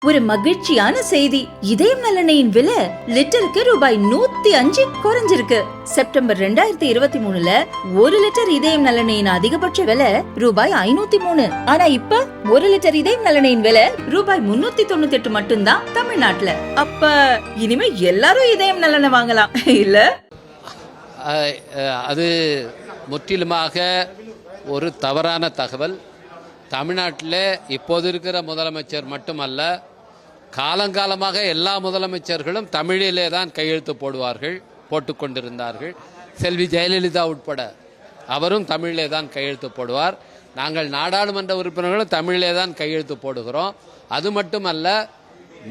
ஒரு மகிழ்ச்சியான செய்தி. இதயம் நல்லெண்ணெயின் விலை லிட்டருக்கு ரூபாய் 105 குறைஞ்சிருக்கு. செப்டம்பர் 2023ல 1 லிட்டர் இதயம் நல்லெண்ணெயின் அதிகபட்ச விலை ரூபாய் 503. ஆனா இப்ப 1 லிட்டர் இதயம் நல்லெண்ணெயின் விலை ரூபாய் 398 மட்டும்தான் தமிழ்நாட்டுல. அப்ப இனிமே எல்லாரும் இதயம் நல்லெண்ணெய் வாங்கலாம் இல்ல? அது முற்றிலுமாக ஒரு தவறான தகவல். தமிழ்நாட்டில் இப்போது இருக்கிற முதலமைச்சர் மட்டுமல்ல, காலங்காலமாக எல்லா முதலமைச்சர்களும் தமிழிலே தான் கையெழுத்து போட்டுக்கொண்டிருந்தார்கள். செல்வி ஜெயலலிதா உட்பட அவரும் தமிழிலே தான் கையெழுத்து போடுவார். நாங்கள் நாடாளுமன்ற உறுப்பினர்களும் தமிழிலே தான் கையெழுத்து போடுகிறோம். அது மட்டுமல்ல,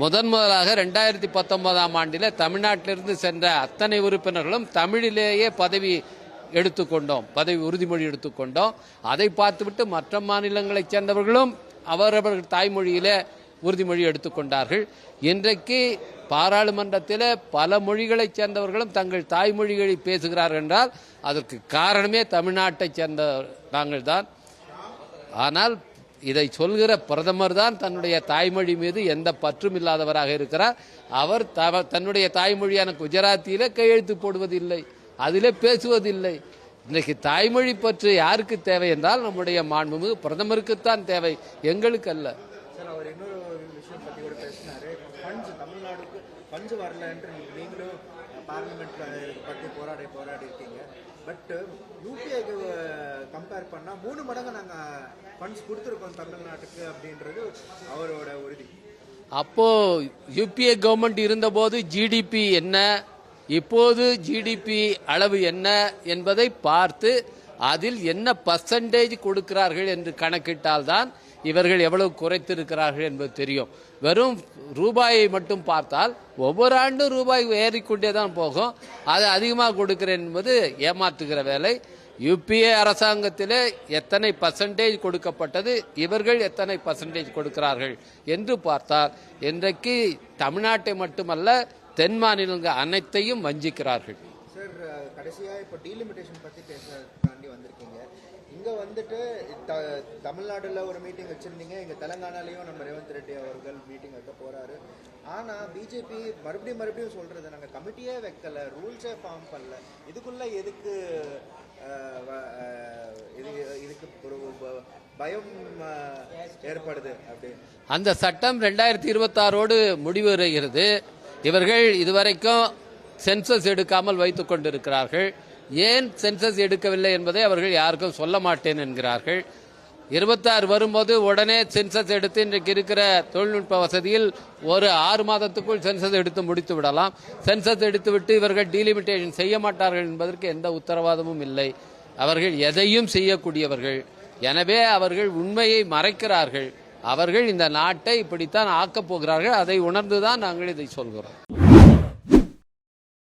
முதலாக 2019ஆம் ஆண்டில் தமிழ்நாட்டிலிருந்து சென்ற அத்தனை உறுப்பினர்களும் தமிழிலேயே பதவி உறுதிமொழி எடுத்துக்கொண்டோம். அதை பார்த்துவிட்டு மற்ற மாநிலங்களைச் சேர்ந்தவர்களும் அவரவர்கள் தாய்மொழியிலே உறுதிமொழி எடுத்துக்கொண்டார்கள். இன்றைக்கு பாராளுமன்றத்தில் பல மொழிகளைச் சேர்ந்தவர்களும் தங்கள் தாய்மொழிகளை பேசுகிறார்கள் என்றால் அதற்கு காரணமே தமிழ்நாட்டைச் சேர்ந்த நாங்கள் தான். ஆனால் இதை சொல்கிற பிரதமர் தான் தன்னுடைய தாய்மொழி மீது எந்த பற்றும் இல்லாதவராக இருக்கிறார். அவர் தன்னுடைய தாய்மொழியான குஜராத்தியிலே கையெழுத்து போடுவதில்லை, அதிலே பேசுவதில்லை. இன்றைக்கு தாய்மொழி பற்று யாருக்கு தேவை என்றால் நம்முடைய மாண்புமிகு பிரதமருக்குத்தான் தேவை, எங்களுக்கு அல்ல. சார், அவர் இன்னொரு விஷயம் பற்றி கூட பேசினாரு. தமிழ்நாடுக்கு பஞ்சு வரல என்று நீங்களும் பார்லிமெண்ட்ல பற்றி போராடி இருக்கீங்க. பட் யூபிஐக்கு கம்பேர் பண்ணால் 3 மடங்கு நாங்கள் ஃபண்ட்ஸ் கொடுத்துருக்கோம் தமிழ்நாட்டுக்கு அப்படின்றது அவரோட உறுதி. அப்போ யூபிஏ கவர்மெண்ட் இருந்தபோது ஜிடிபி என்ன, இப்போது ஜிடிபி அளவு என்ன என்பதை பார்த்து அதில் என்ன பர்சன்டேஜ் கொடுக்கிறார்கள் என்று கணக்கிட்டால்தான் இவர்கள் எவ்வளவு குறைத்திருக்கிறார்கள் என்பது தெரியும். வெறும் ரூபாயை மட்டும் பார்த்தால் ஒவ்வொரு ஆண்டும் ரூபாய் ஏறிக்கொண்டே தான் போகும். அது அதிகமாக கொடுக்கிறேன் என்பது ஏமாற்றுகிற வேலை. யூபிஏ அரசாங்கத்திலே எத்தனை பர்சன்டேஜ் கொடுக்கப்பட்டது, இவர்கள் எத்தனை பர்சன்டேஜ் கொடுக்கிறார்கள் என்று பார்த்தால் இன்றைக்கு தமிழ்நாட்டை மட்டுமல்ல தென் மாநிலங்கள் அனைத்தையும் வஞ்சிக்கிறார்கள். சார், கடைசியாக இப்போ டீலிமிட்டேஷன் பற்றி பேசுறதுக்காண்டி வந்திருக்கீங்க. இங்கே வந்துட்டு தமிழ்நாடுல ஒரு மீட்டிங் வச்சுருந்தீங்க, இங்கே தெலங்கானாலையும் நம்ம ரேவந்த் ரெட்டி அவர்கள் மீட்டிங் வைக்க போகிறாரு. ஆனால் பிஜேபி மறுபடியும் சொல்கிறது, நாங்கள் கமிட்டியே வைக்கல, ரூல்ஸே ஃபார்ம் பண்ணல, இதுக்குள்ளே எதுக்கு இதுக்கு ஒரு பயம் ஏற்படுது அப்படி? அந்த சட்டம் 2026 முடிவடைகிறது. இவர்கள் இதுவரைக்கும் சென்சஸ் எடுக்காமல் வைத்துக் கொண்டிருக்கிறார்கள். ஏன் சென்சஸ் எடுக்கவில்லை என்பதை அவர்கள் யாருக்கும் சொல்ல மாட்டேன் என்கிறார்கள். 26 வரும்போது உடனே சென்சஸ் எடுத்து இன்றைக்கு இருக்கிற தொழில்நுட்ப வசதியில் ஒரு 6 மாதத்துக்குள் சென்சஸ் எடுத்து முடித்து விடலாம். சென்சஸ் எடுத்துவிட்டு இவர்கள் டீலிமிட்டேஷன் செய்ய மாட்டார்கள் என்பதற்கு எந்த உத்தரவாதமும் இல்லை. அவர்கள் எதையும் செய்யக்கூடியவர்கள். எனவே அவர்கள் உண்மையை மறைக்கிறார்கள். அவர்கள் இந்த நாட்டை இப்படித்தான் ஆக்கப் போகிறார்கள். அதை உணர்ந்துதான் நாங்கள் இதை சொல்கிறோம்.